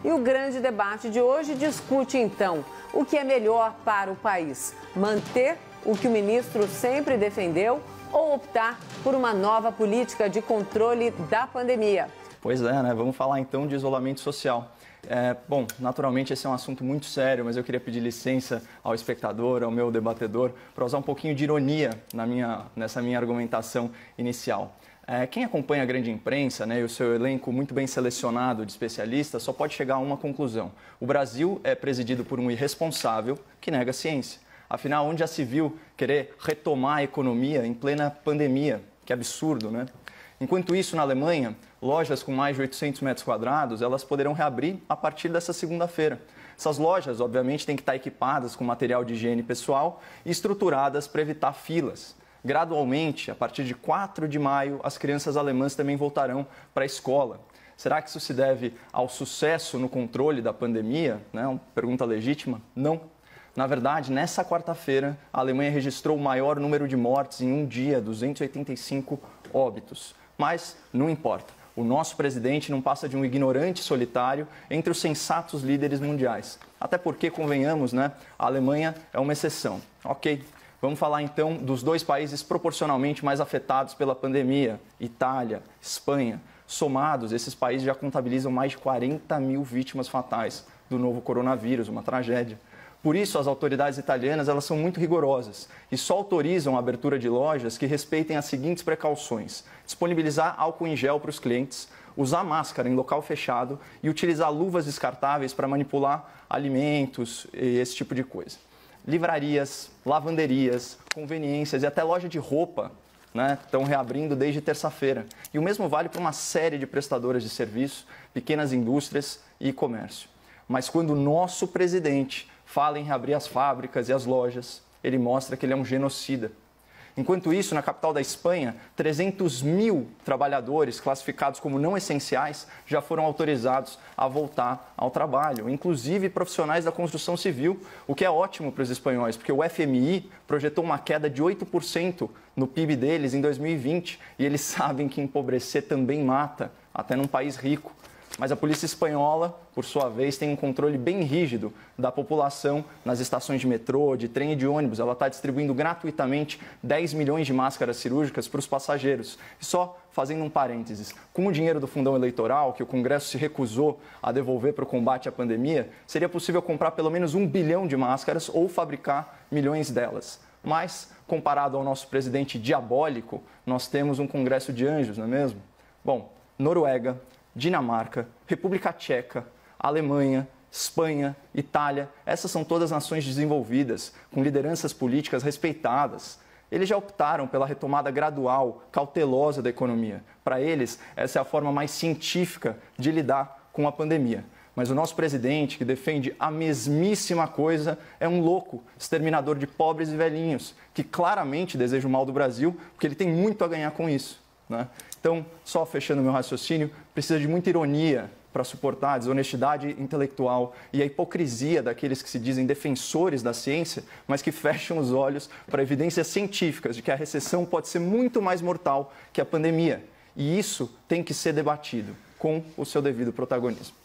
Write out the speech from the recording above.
E o grande debate de hoje discute, então, o que é melhor para o país: manter o que o ministro sempre defendeu ou optar por uma nova política de controle da pandemia? Pois é, né? Vamos falar então de isolamento social. Bom, naturalmente esse é um assunto muito sério, mas eu queria pedir licença ao espectador, ao meu debatedor, para usar um pouquinho de ironia nessa minha argumentação inicial. Quem acompanha a grande imprensa, né, e o seu elenco muito bem selecionado de especialistas só pode chegar a uma conclusão: o Brasil é presidido por um irresponsável que nega a ciência. Afinal, onde já se viu querer retomar a economia em plena pandemia? Que absurdo, né? Enquanto isso, na Alemanha, lojas com mais de 800 metros quadrados, elas poderão reabrir a partir dessa segunda-feira. Essas lojas, obviamente, têm que estar equipadas com material de higiene pessoal e estruturadas para evitar filas. Gradualmente, a partir de 4 de maio, as crianças alemãs também voltarão para a escola. Será que isso se deve ao sucesso no controle da pandemia? Uma pergunta legítima? Não. Na verdade, nessa quarta-feira, a Alemanha registrou o maior número de mortes em um dia, 285 óbitos. Mas não importa, o nosso presidente não passa de um ignorante solitário entre os sensatos líderes mundiais. Até porque, convenhamos, né, a Alemanha é uma exceção. Ok, vamos falar então dos dois países proporcionalmente mais afetados pela pandemia: Itália, Espanha. Somados, esses países já contabilizam mais de 40 mil vítimas fatais do novo coronavírus, uma tragédia. Por isso, as autoridades italianas elas são muito rigorosas e só autorizam a abertura de lojas que respeitem as seguintes precauções: disponibilizar álcool em gel para os clientes, usar máscara em local fechado e utilizar luvas descartáveis para manipular alimentos e esse tipo de coisa. Livrarias, lavanderias, conveniências e até loja de roupa, né, estão reabrindo desde terça-feira. E o mesmo vale para uma série de prestadoras de serviço, pequenas indústrias e comércio. Mas quando o nosso presidente fala em reabrir as fábricas e as lojas, ele mostra que ele é um genocida. Enquanto isso, na capital da Espanha, 300 mil trabalhadores classificados como não essenciais já foram autorizados a voltar ao trabalho, inclusive profissionais da construção civil, o que é ótimo para os espanhóis, porque o FMI projetou uma queda de 8% no PIB deles em 2020 e eles sabem que empobrecer também mata, até num país rico. Mas a polícia espanhola, por sua vez, tem um controle bem rígido da população nas estações de metrô, de trem e de ônibus. Ela está distribuindo gratuitamente 10 milhões de máscaras cirúrgicas para os passageiros. E só fazendo um parênteses, com o dinheiro do fundão eleitoral, que o Congresso se recusou a devolver para o combate à pandemia, seria possível comprar pelo menos 1 bilhão de máscaras ou fabricar milhões delas. Mas, comparado ao nosso presidente diabólico, nós temos um Congresso de anjos, não é mesmo? Bom, Noruega, Dinamarca, República Tcheca, Alemanha, Espanha, Itália, essas são todas nações desenvolvidas, com lideranças políticas respeitadas. Eles já optaram pela retomada gradual, cautelosa da economia. Para eles, essa é a forma mais científica de lidar com a pandemia. Mas o nosso presidente, que defende a mesmíssima coisa, é um louco, exterminador de pobres e velhinhos, que claramente deseja o mal do Brasil, porque ele tem muito a ganhar com isso, né? Então, só fechando meu raciocínio, precisa de muita ironia para suportar a desonestidade intelectual e a hipocrisia daqueles que se dizem defensores da ciência, mas que fecham os olhos para evidências científicas de que a recessão pode ser muito mais mortal que a pandemia. E isso tem que ser debatido com o seu devido protagonismo.